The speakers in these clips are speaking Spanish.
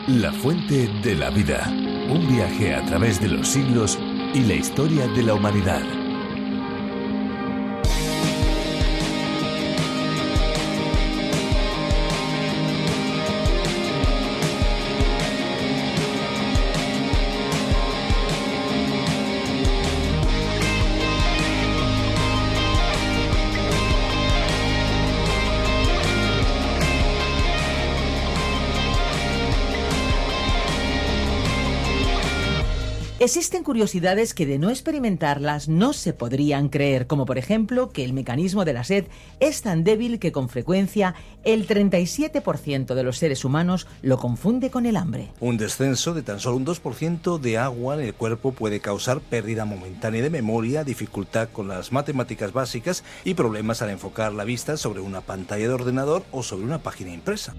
La fuente de la vida. Un viaje a través de los siglos y la historia de la humanidad. Existen curiosidades que de no experimentarlas no se podrían creer, como por ejemplo que el mecanismo de la sed es tan débil que con frecuencia el 37% de los seres humanos lo confunde con el hambre. Un descenso de tan solo un 2% de agua en el cuerpo puede causar pérdida momentánea de memoria, dificultad con las matemáticas básicas y problemas al enfocar la vista sobre una pantalla de ordenador o sobre una página impresa.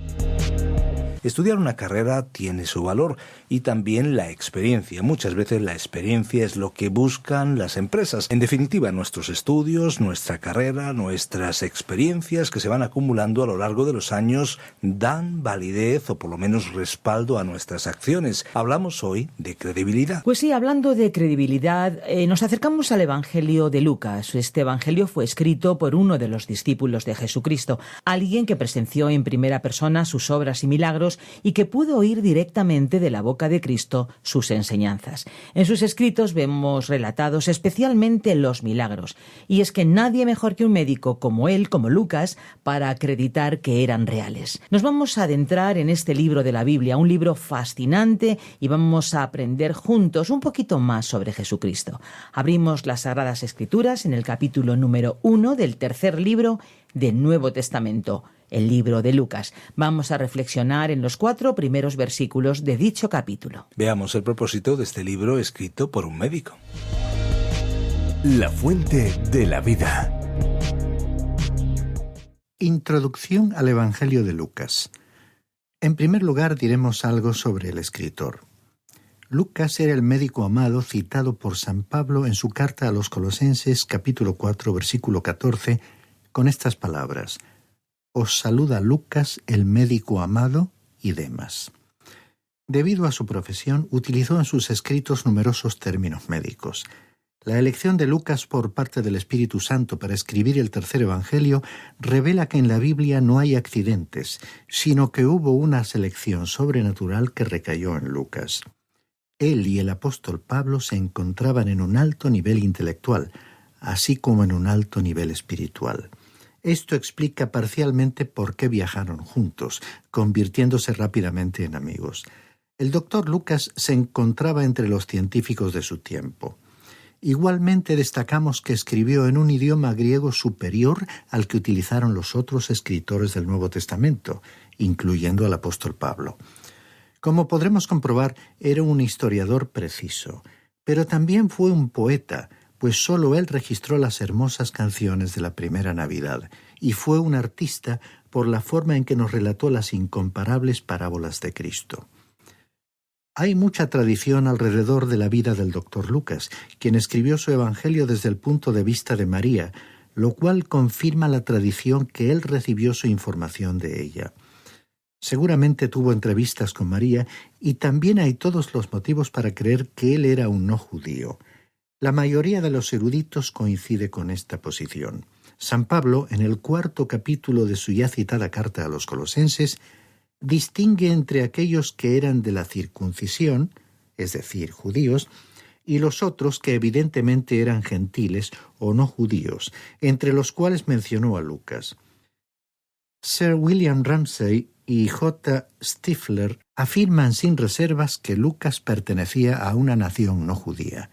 Estudiar una carrera tiene su valor y también la experiencia. Muchas veces la experiencia es lo que buscan las empresas. En definitiva, nuestros estudios, nuestra carrera, nuestras experiencias que se van acumulando a lo largo de los años dan validez o por lo menos respaldo a nuestras acciones. Hablamos hoy de credibilidad. Pues sí, hablando de credibilidad, nos acercamos al Evangelio de Lucas. Este Evangelio fue escrito por uno de los discípulos de Jesucristo, alguien que presenció en primera persona sus obras y milagros y que pudo oír directamente de la boca de Cristo sus enseñanzas. En sus escritos vemos relatados especialmente los milagros, y es que nadie mejor que un médico como él, como Lucas, para acreditar que eran reales. Nos vamos a adentrar en este libro de la Biblia, un libro fascinante, y vamos a aprender juntos un poquito más sobre Jesucristo. Abrimos las Sagradas Escrituras en el capítulo número 1 del tercer libro del Nuevo Testamento, el libro de Lucas. Vamos a reflexionar en los 4 primeros versículos de dicho capítulo. Veamos el propósito de este libro escrito por un médico. La fuente de la vida. Introducción al Evangelio de Lucas. En primer lugar, diremos algo sobre el escritor. Lucas era el médico amado citado por San Pablo en su carta a los Colosenses, capítulo 4, versículo 14, con estas palabras: «Os saluda Lucas, el médico amado, y Demas». Debido a su profesión, utilizó en sus escritos numerosos términos médicos. La elección de Lucas por parte del Espíritu Santo para escribir el tercer Evangelio revela que en la Biblia no hay accidentes, sino que hubo una selección sobrenatural que recayó en Lucas. Él y el apóstol Pablo se encontraban en un alto nivel intelectual, así como en un alto nivel espiritual. Esto explica parcialmente por qué viajaron juntos, convirtiéndose rápidamente en amigos. El doctor Lucas se encontraba entre los científicos de su tiempo. Igualmente destacamos que escribió en un idioma griego superior al que utilizaron los otros escritores del Nuevo Testamento, incluyendo al apóstol Pablo. Como podremos comprobar, era un historiador preciso, pero también fue un poeta, pues solo él registró las hermosas canciones de la primera Navidad, y fue un artista por la forma en que nos relató las incomparables parábolas de Cristo. Hay mucha tradición alrededor de la vida del doctor Lucas, quien escribió su Evangelio desde el punto de vista de María, lo cual confirma la tradición que él recibió su información de ella. Seguramente tuvo entrevistas con María, y también hay todos los motivos para creer que él era un no judío. La mayoría de los eruditos coincide con esta posición. San Pablo, en el 4º capítulo de su ya citada carta a los Colosenses, distingue entre aquellos que eran de la circuncisión, es decir, judíos, y los otros que evidentemente eran gentiles o no judíos, entre los cuales mencionó a Lucas. Sir William Ramsay y J. Stifler afirman sin reservas que Lucas pertenecía a una nación no judía.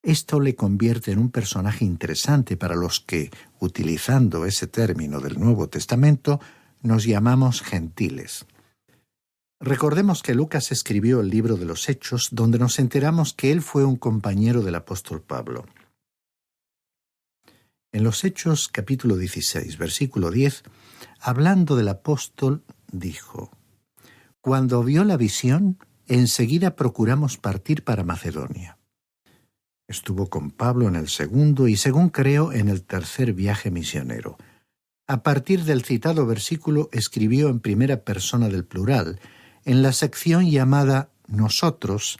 Esto le convierte en un personaje interesante para los que, utilizando ese término del Nuevo Testamento, nos llamamos gentiles. Recordemos que Lucas escribió el libro de los Hechos, donde nos enteramos que él fue un compañero del apóstol Pablo. En los Hechos, capítulo 16, versículo 10, hablando del apóstol, dijo: «Cuando vio la visión, enseguida procuramos partir para Macedonia». Estuvo con Pablo en el segundo y, según creo, en el tercer viaje misionero. A partir del citado versículo escribió en primera persona del plural, en la sección llamada Nosotros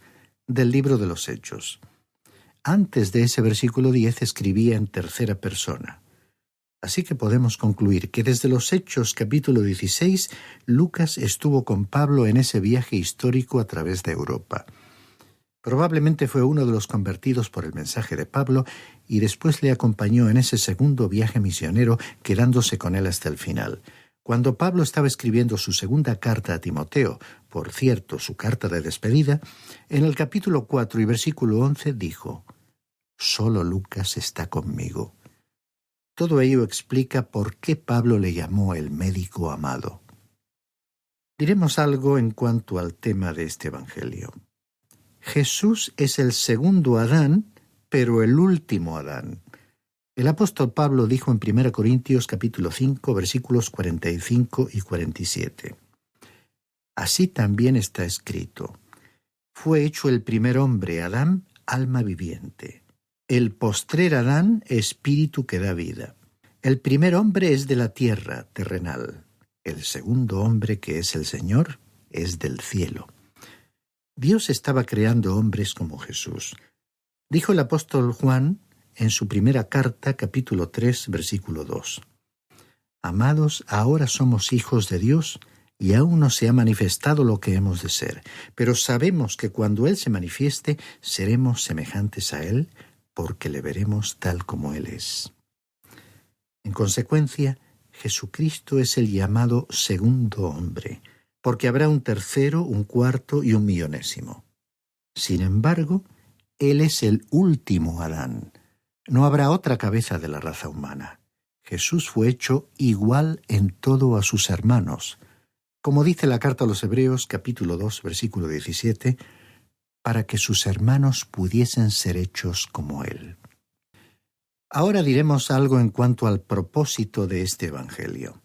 del libro de los Hechos. Antes de ese versículo 10 escribía en tercera persona. Así que podemos concluir que desde los Hechos capítulo 16, Lucas estuvo con Pablo en ese viaje histórico a través de Europa. Probablemente fue uno de los convertidos por el mensaje de Pablo y después le acompañó en ese segundo viaje misionero, quedándose con él hasta el final. Cuando Pablo estaba escribiendo su segunda carta a Timoteo, por cierto, su carta de despedida, en el capítulo 4 y versículo 11 dijo: «Solo Lucas está conmigo». Todo ello explica por qué Pablo le llamó el médico amado. Diremos algo en cuanto al tema de este evangelio. Jesús es el segundo Adán, pero el último Adán. El apóstol Pablo dijo en 1 Corintios capítulo 5, versículos 45 y 47. Así también está escrito: fue hecho el primer hombre, Adán, alma viviente. El postrer Adán, espíritu que da vida. El primer hombre es de la tierra, terrenal. El segundo hombre, que es el Señor, es del cielo. Dios estaba creando hombres como Jesús. Dijo el apóstol Juan en su primera carta, capítulo 3, versículo 2. Amados, ahora somos hijos de Dios, y aún no se ha manifestado lo que hemos de ser, pero sabemos que cuando Él se manifieste, seremos semejantes a Él, porque le veremos tal como Él es. En consecuencia, Jesucristo es el llamado segundo hombre, porque habrá un tercero, un cuarto y un millonésimo. Sin embargo, Él es el último Adán. No habrá otra cabeza de la raza humana. Jesús fue hecho igual en todo a sus hermanos, como dice la carta a los Hebreos, capítulo 2, versículo 17, para que sus hermanos pudiesen ser hechos como Él. Ahora diremos algo en cuanto al propósito de este evangelio.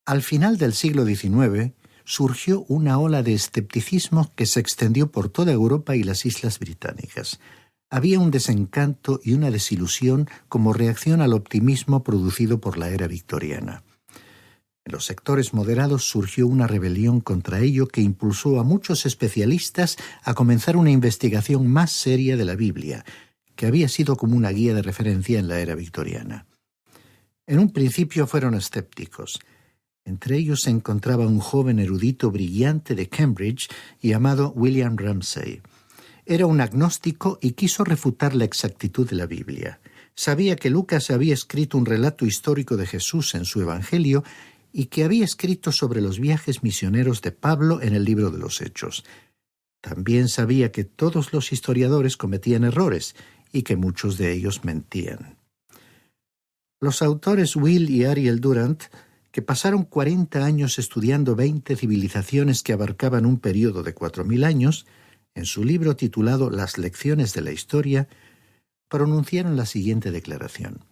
Al final del siglo XIX, surgió una ola de escepticismo que se extendió por toda Europa y las Islas Británicas. Había un desencanto y una desilusión como reacción al optimismo producido por la era victoriana. En los sectores moderados surgió una rebelión contra ello que impulsó a muchos especialistas a comenzar una investigación más seria de la Biblia, que había sido como una guía de referencia en la era victoriana. En un principio fueron escépticos. Entre ellos se encontraba un joven erudito brillante de Cambridge llamado William Ramsay. Era un agnóstico y quiso refutar la exactitud de la Biblia. Sabía que Lucas había escrito un relato histórico de Jesús en su Evangelio y que había escrito sobre los viajes misioneros de Pablo en el libro de los Hechos. También sabía que todos los historiadores cometían errores y que muchos de ellos mentían. Los autores Will y Ariel Durant, que pasaron 40 años estudiando 20 civilizaciones que abarcaban un período de 4.000 años, en su libro titulado Las lecciones de la historia, pronunciaron la siguiente declaración: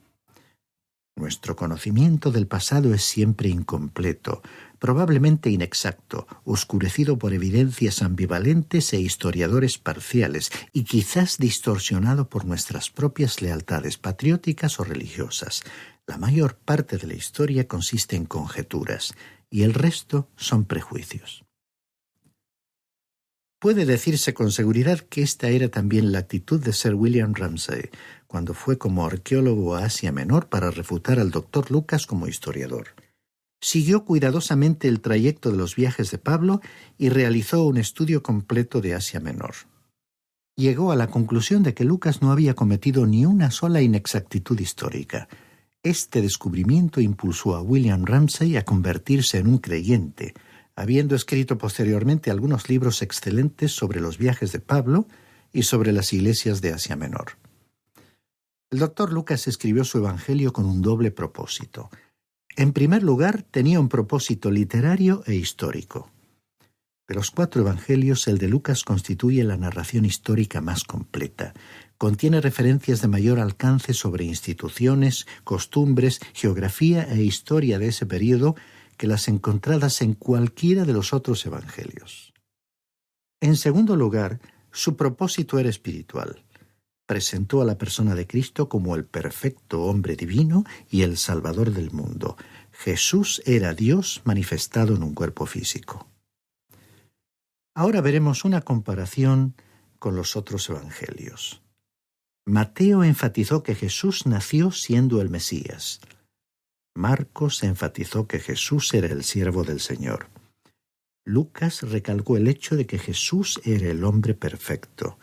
nuestro conocimiento del pasado es siempre incompleto, probablemente inexacto, oscurecido por evidencias ambivalentes e historiadores parciales, y quizás distorsionado por nuestras propias lealtades patrióticas o religiosas. La mayor parte de la historia consiste en conjeturas, y el resto son prejuicios. Puede decirse con seguridad que esta era también la actitud de Sir William Ramsay, cuando fue como arqueólogo a Asia Menor para refutar al Dr. Lucas como historiador. Siguió cuidadosamente el trayecto de los viajes de Pablo y realizó un estudio completo de Asia Menor. Llegó a la conclusión de que Lucas no había cometido ni una sola inexactitud histórica. Este descubrimiento impulsó a William Ramsay a convertirse en un creyente, habiendo escrito posteriormente algunos libros excelentes sobre los viajes de Pablo y sobre las iglesias de Asia Menor. El Dr. Lucas escribió su Evangelio con un doble propósito. En primer lugar, tenía un propósito literario e histórico. De los 4 evangelios, el de Lucas constituye la narración histórica más completa. Contiene referencias de mayor alcance sobre instituciones, costumbres, geografía e historia de ese período que las encontradas en cualquiera de los otros evangelios. En segundo lugar, su propósito era espiritual. Presentó a la persona de Cristo como el perfecto hombre divino y el Salvador del mundo. Jesús era Dios manifestado en un cuerpo físico. Ahora veremos una comparación con los otros evangelios. Mateo enfatizó que Jesús nació siendo el Mesías. Marcos enfatizó que Jesús era el siervo del Señor. Lucas recalcó el hecho de que Jesús era el hombre perfecto.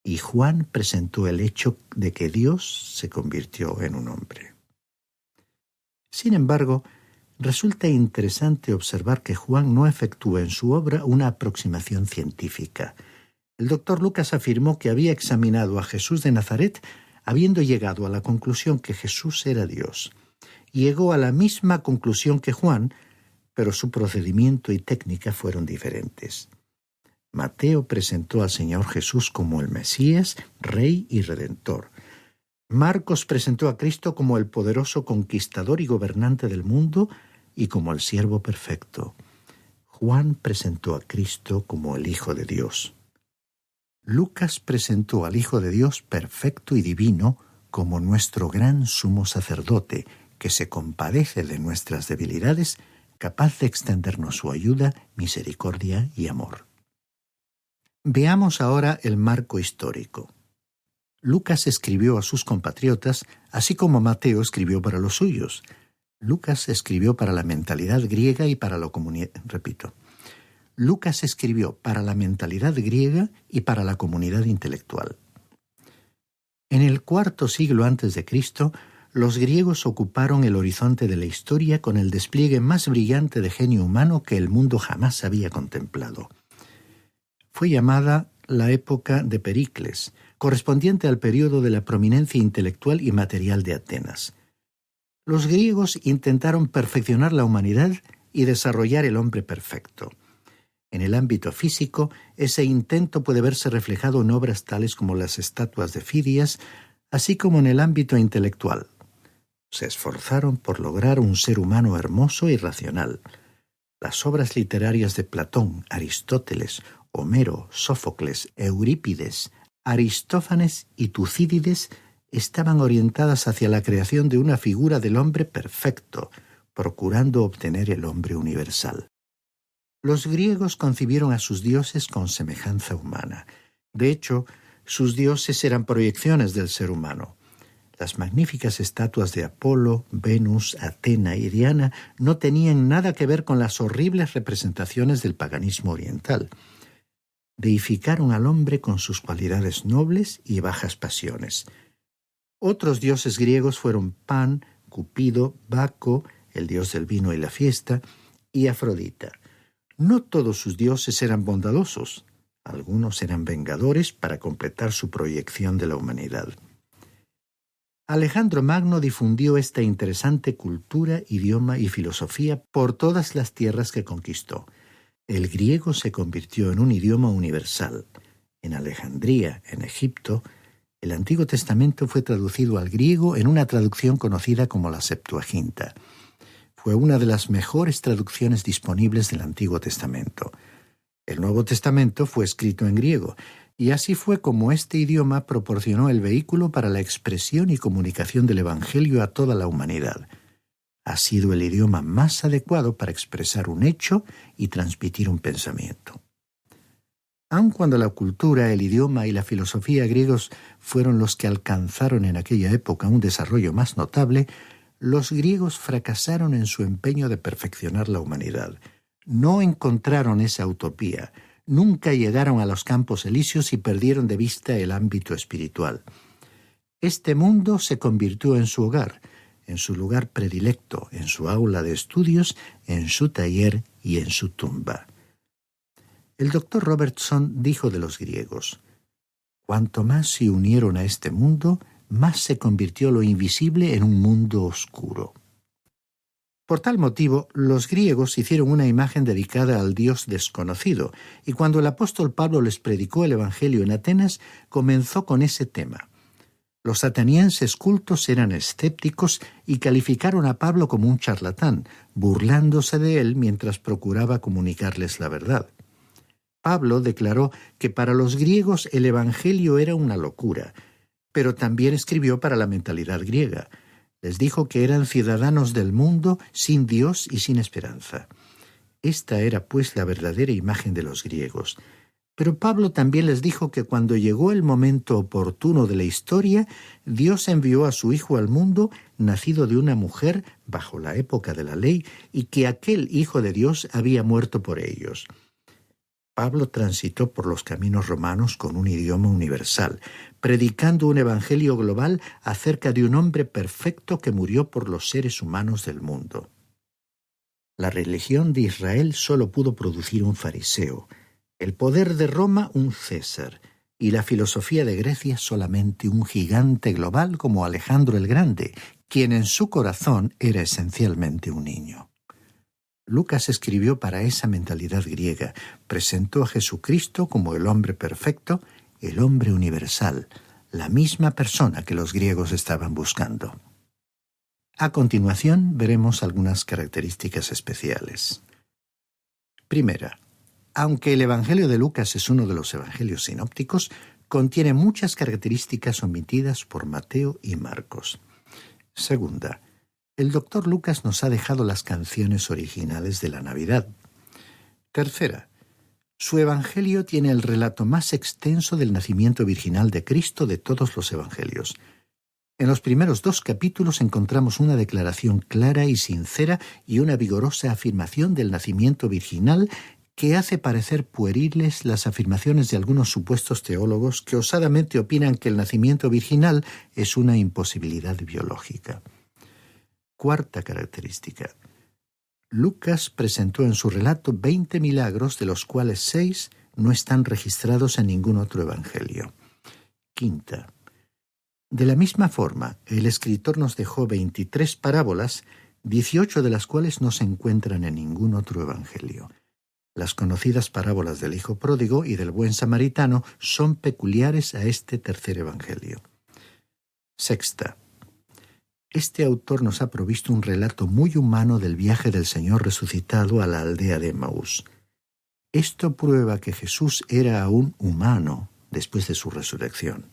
Y Juan presentó el hecho de que Dios se convirtió en un hombre. Sin embargo, resulta interesante observar que Juan no efectúa en su obra una aproximación científica. El doctor Lucas afirmó que había examinado a Jesús de Nazaret, habiendo llegado a la conclusión que Jesús era Dios. Llegó a la misma conclusión que Juan, pero su procedimiento y técnica fueron diferentes. Mateo presentó al Señor Jesús como el Mesías, Rey y Redentor. Marcos presentó a Cristo como el poderoso conquistador y gobernante del mundo y como el siervo perfecto. Juan presentó a Cristo como el Hijo de Dios. Lucas presentó al Hijo de Dios perfecto y divino como nuestro gran sumo sacerdote, que se compadece de nuestras debilidades, capaz de extendernos su ayuda, misericordia y amor. Veamos ahora el marco histórico. Lucas escribió a sus compatriotas, así como Mateo escribió para los suyos. Lucas escribió para la mentalidad griega y para la comunidad. Lucas escribió para la mentalidad griega y para la comunidad intelectual. En el IV siglo a.C., los griegos ocuparon el horizonte de la historia con el despliegue más brillante de genio humano que el mundo jamás había contemplado. Fue llamada la época de Pericles, correspondiente al periodo de la prominencia intelectual y material de Atenas. Los griegos intentaron perfeccionar la humanidad y desarrollar el hombre perfecto. En el ámbito físico, ese intento puede verse reflejado en obras tales como las estatuas de Fidias, así como en el ámbito intelectual. Se esforzaron por lograr un ser humano hermoso y racional. Las obras literarias de Platón, Aristóteles, Homero, Sófocles, Eurípides, Aristófanes y Tucídides estaban orientadas hacia la creación de una figura del hombre perfecto, procurando obtener el hombre universal. Los griegos concibieron a sus dioses con semejanza humana. De hecho, sus dioses eran proyecciones del ser humano. Las magníficas estatuas de Apolo, Venus, Atena y Diana no tenían nada que ver con las horribles representaciones del paganismo oriental. Deificaron al hombre con sus cualidades nobles y bajas pasiones. Otros dioses griegos fueron Pan, Cupido, Baco, el dios del vino y la fiesta, y Afrodita. No todos sus dioses eran bondadosos. Algunos eran vengadores para completar su proyección de la humanidad. Alejandro Magno difundió esta interesante cultura, idioma y filosofía por todas las tierras que conquistó. El griego se convirtió en un idioma universal. En Alejandría, en Egipto, el Antiguo Testamento fue traducido al griego en una traducción conocida como la Septuaginta. Fue una de las mejores traducciones disponibles del Antiguo Testamento. El Nuevo Testamento fue escrito en griego, y así fue como este idioma proporcionó el vehículo para la expresión y comunicación del Evangelio a toda la humanidad. Ha sido el idioma más adecuado para expresar un hecho y transmitir un pensamiento. Aun cuando la cultura, el idioma y la filosofía griegos fueron los que alcanzaron en aquella época un desarrollo más notable, los griegos fracasaron en su empeño de perfeccionar la humanidad. No encontraron esa utopía, nunca llegaron a los campos elíseos y perdieron de vista el ámbito espiritual. Este mundo se convirtió en su hogar, en su lugar predilecto, en su aula de estudios, en su taller y en su tumba. El doctor Robertson dijo de los griegos: cuanto más se unieron a este mundo, más se convirtió lo invisible en un mundo oscuro. Por tal motivo, los griegos hicieron una imagen dedicada al Dios desconocido, y cuando el apóstol Pablo les predicó el Evangelio en Atenas, comenzó con ese tema. Los atenienses cultos eran escépticos y calificaron a Pablo como un charlatán, burlándose de él mientras procuraba comunicarles la verdad. Pablo declaró que para los griegos el Evangelio era una locura, pero también escribió para la mentalidad griega. Les dijo que eran ciudadanos del mundo sin Dios y sin esperanza. Esta era pues la verdadera imagen de los griegos. Pero Pablo también les dijo que cuando llegó el momento oportuno de la historia, Dios envió a su Hijo al mundo, nacido de una mujer bajo la época de la ley, y que aquel Hijo de Dios había muerto por ellos. Pablo transitó por los caminos romanos con un idioma universal, predicando un evangelio global acerca de un hombre perfecto que murió por los seres humanos del mundo. La religión de Israel solo pudo producir un fariseo, el poder de Roma un César, y la filosofía de Grecia solamente un gigante global como Alejandro el Grande, quien en su corazón era esencialmente un niño. Lucas escribió para esa mentalidad griega, presentó a Jesucristo como el hombre perfecto, el hombre universal, la misma persona que los griegos estaban buscando. A continuación veremos algunas características especiales. Primera, aunque el Evangelio de Lucas es uno de los evangelios sinópticos, contiene muchas características omitidas por Mateo y Marcos. Segunda, el Dr. Lucas nos ha dejado las canciones originales de la Navidad. Tercera, su evangelio tiene el relato más extenso del nacimiento virginal de Cristo de todos los evangelios. En los primeros 2 capítulos encontramos una declaración clara y sincera y una vigorosa afirmación del nacimiento virginal que hace parecer pueriles las afirmaciones de algunos supuestos teólogos que osadamente opinan que el nacimiento virginal es una imposibilidad biológica. Cuarta característica. Lucas presentó en su relato 20 milagros, de los cuales 6 no están registrados en ningún otro evangelio. Quinta. De la misma forma, el escritor nos dejó 23 parábolas, 18 de las cuales no se encuentran en ningún otro evangelio. Las conocidas parábolas del Hijo Pródigo y del Buen Samaritano son peculiares a este tercer evangelio. Sexta. Este autor nos ha provisto un relato muy humano del viaje del Señor resucitado a la aldea de Emaús. Esto prueba que Jesús era aún humano después de su resurrección.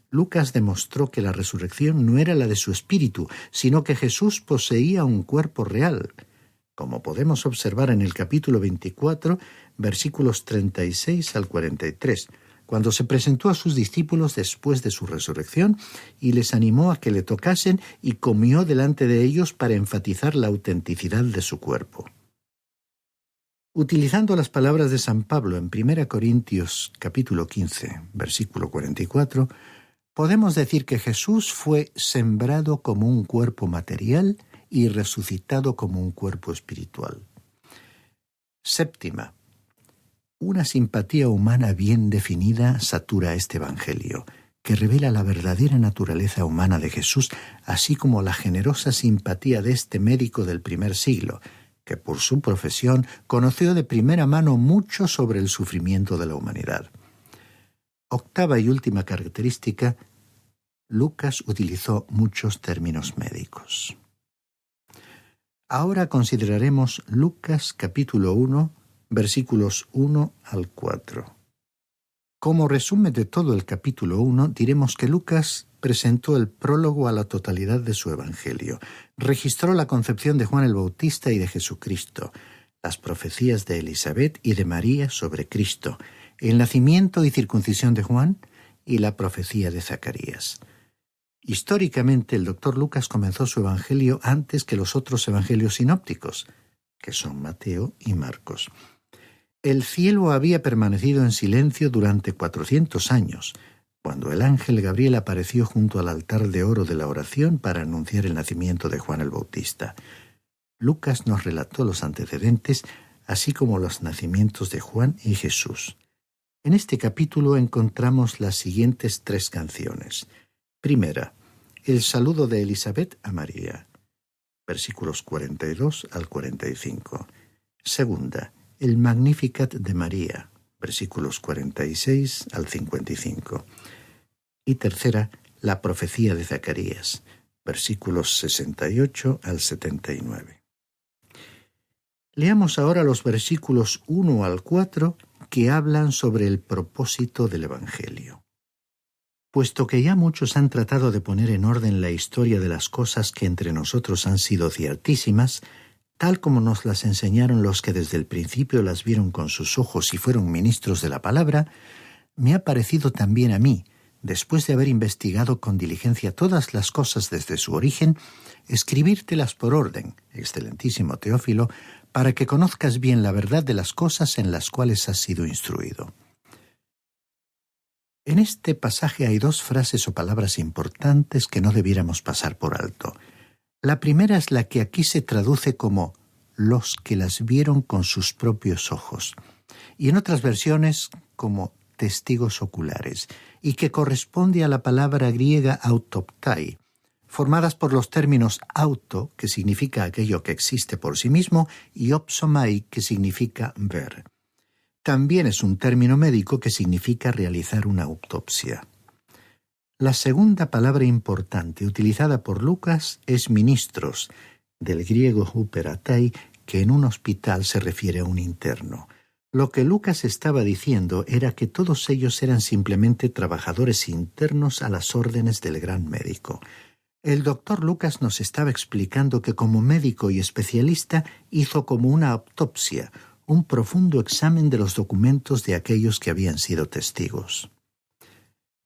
Lucas demostró que la resurrección no era la de su espíritu, sino que Jesús poseía un cuerpo real, como podemos observar en el capítulo 24, versículos 36 al 43, cuando se presentó a sus discípulos después de su resurrección y les animó a que le tocasen y comió delante de ellos para enfatizar la autenticidad de su cuerpo. Utilizando las palabras de San Pablo en 1 Corintios capítulo 15, versículo 44, podemos decir que Jesús fue sembrado como un cuerpo material y resucitado como un cuerpo espiritual. Séptima. Una simpatía humana bien definida satura este evangelio, que revela la verdadera naturaleza humana de Jesús, así como la generosa simpatía de este médico del primer siglo, que por su profesión conoció de primera mano mucho sobre el sufrimiento de la humanidad. Octava y última característica, Lucas utilizó muchos términos médicos. Ahora consideraremos Lucas capítulo 1, versículos 1 al 4. Como resumen de todo el capítulo 1, diremos que Lucas presentó el prólogo a la totalidad de su evangelio, registró la concepción de Juan el Bautista y de Jesucristo, las profecías de Elisabet y de María sobre Cristo, el nacimiento y circuncisión de Juan y la profecía de Zacarías. Históricamente, el Dr. Lucas comenzó su evangelio antes que los otros evangelios sinópticos, que son Mateo y Marcos. El cielo había permanecido en silencio durante 400 años, cuando el ángel Gabriel apareció junto al altar de oro de la oración para anunciar el nacimiento de Juan el Bautista. Lucas nos relató los antecedentes, así como los nacimientos de Juan y Jesús. En este capítulo encontramos las siguientes 3 canciones. Primera, el saludo de Elisabet a María, versículos 42 al 45. Segunda, el Magnificat de María, versículos 46 al 55. Y tercera, la profecía de Zacarías, versículos 68 al 79. Leamos ahora los versículos 1 al 4 que hablan sobre el propósito del Evangelio. Puesto que ya muchos han tratado de poner en orden la historia de las cosas que entre nosotros han sido ciertísimas, tal como nos las enseñaron los que desde el principio las vieron con sus ojos y fueron ministros de la palabra, me ha parecido también a mí, después de haber investigado con diligencia todas las cosas desde su origen, escribírtelas por orden, excelentísimo Teófilo, para que conozcas bien la verdad de las cosas en las cuales has sido instruido. En este pasaje hay dos frases o palabras importantes que no debiéramos pasar por alto. La primera es la que aquí se traduce como «los que las vieron con sus propios ojos», y en otras versiones como «testigos oculares», y que corresponde a la palabra griega autoptai, formadas por los términos auto, que significa aquello que existe por sí mismo, y opsomai, que significa ver. También es un término médico que significa realizar una autopsia. La segunda palabra importante utilizada por Lucas es ministros, del griego huperatai, que en un hospital se refiere a un interno. Lo que Lucas estaba diciendo era que todos ellos eran simplemente trabajadores internos a las órdenes del gran médico. El doctor Lucas nos estaba explicando que como médico y especialista hizo como una autopsia, un profundo examen de los documentos de aquellos que habían sido testigos.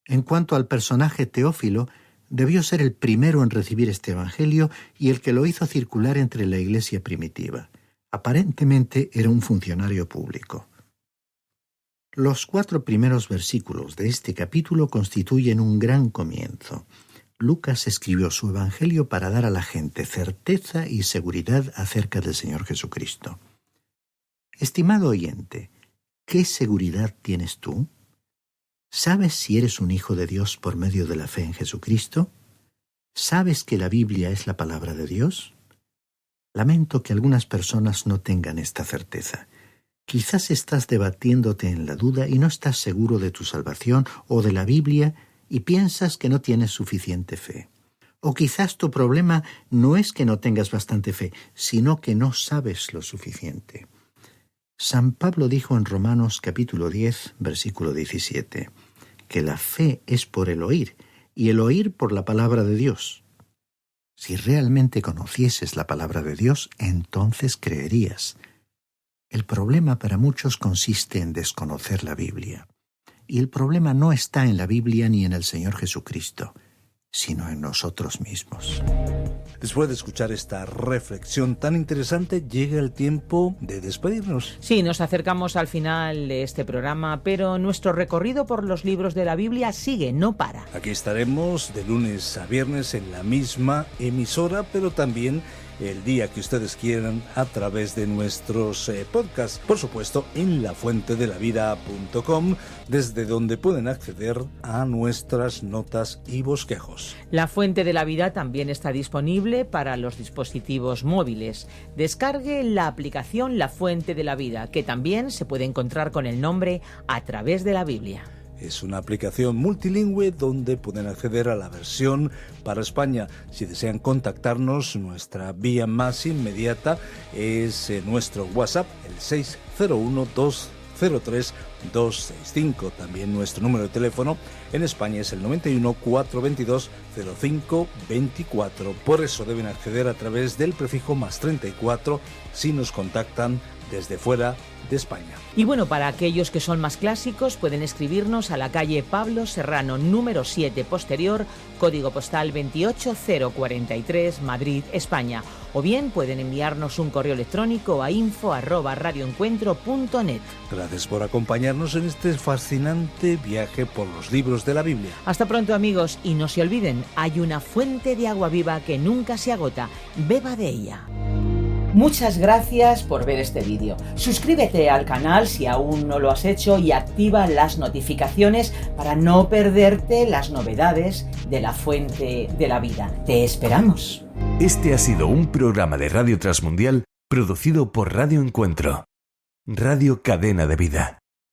En cuanto al personaje Teófilo, debió ser el primero en recibir este evangelio y el que lo hizo circular entre la iglesia primitiva. Aparentemente era un funcionario público. Los 4 primeros versículos de este capítulo constituyen un gran comienzo. Lucas escribió su evangelio para dar a la gente certeza y seguridad acerca del Señor Jesucristo. Estimado oyente, ¿qué seguridad tienes tú? ¿Sabes si eres un hijo de Dios por medio de la fe en Jesucristo? ¿Sabes que la Biblia es la palabra de Dios? Lamento que algunas personas no tengan esta certeza. Quizás estás debatiéndote en la duda y no estás seguro de tu salvación o de la Biblia y piensas que no tienes suficiente fe. O quizás tu problema no es que no tengas bastante fe, sino que no sabes lo suficiente. San Pablo dijo en Romanos capítulo 10, versículo 17, que la fe es por el oír, y el oír por la palabra de Dios. Si realmente conocieses la palabra de Dios, entonces creerías. El problema para muchos consiste en desconocer la Biblia. Y el problema no está en la Biblia ni en el Señor Jesucristo, sino en nosotros mismos. Después de escuchar esta reflexión tan interesante, llega el tiempo de despedirnos. Sí, nos acercamos al final de este programa, pero nuestro recorrido por los libros de la Biblia sigue, no para. Aquí estaremos de lunes a viernes en la misma emisora, pero también el día que ustedes quieran a través de nuestros podcasts. Por supuesto, en lafuentedelavida.com, desde donde pueden acceder a nuestras notas y bosquejos. La Fuente de la Vida también está disponible para los dispositivos móviles. Descargue la aplicación La Fuente de la Vida, que también se puede encontrar con el nombre A través de la Biblia. Es una aplicación multilingüe donde pueden acceder a la versión para España. Si desean contactarnos, nuestra vía más inmediata es nuestro WhatsApp, el 601-203-265. También nuestro número de teléfono en España es el 91 422 0524. Por eso deben acceder a través del prefijo +34 si nos contactan desde fuera de España. Y bueno, para aquellos que son más clásicos, pueden escribirnos a la calle Pablo Serrano, número 7 posterior, código postal 28043, Madrid, España. O bien pueden enviarnos un correo electrónico a info@radioencuentro.net. Gracias por acompañarnos en este fascinante viaje por los libros de la Biblia. Hasta pronto, amigos, y no se olviden, hay una fuente de agua viva que nunca se agota. Beba de ella. Muchas gracias por ver este vídeo. Suscríbete al canal si aún no lo has hecho y activa las notificaciones para no perderte las novedades de la Fuente de la Vida. ¡Te esperamos! Este ha sido un programa de Radio Transmundial producido por Radio Encuentro, Radio Cadena de Vida.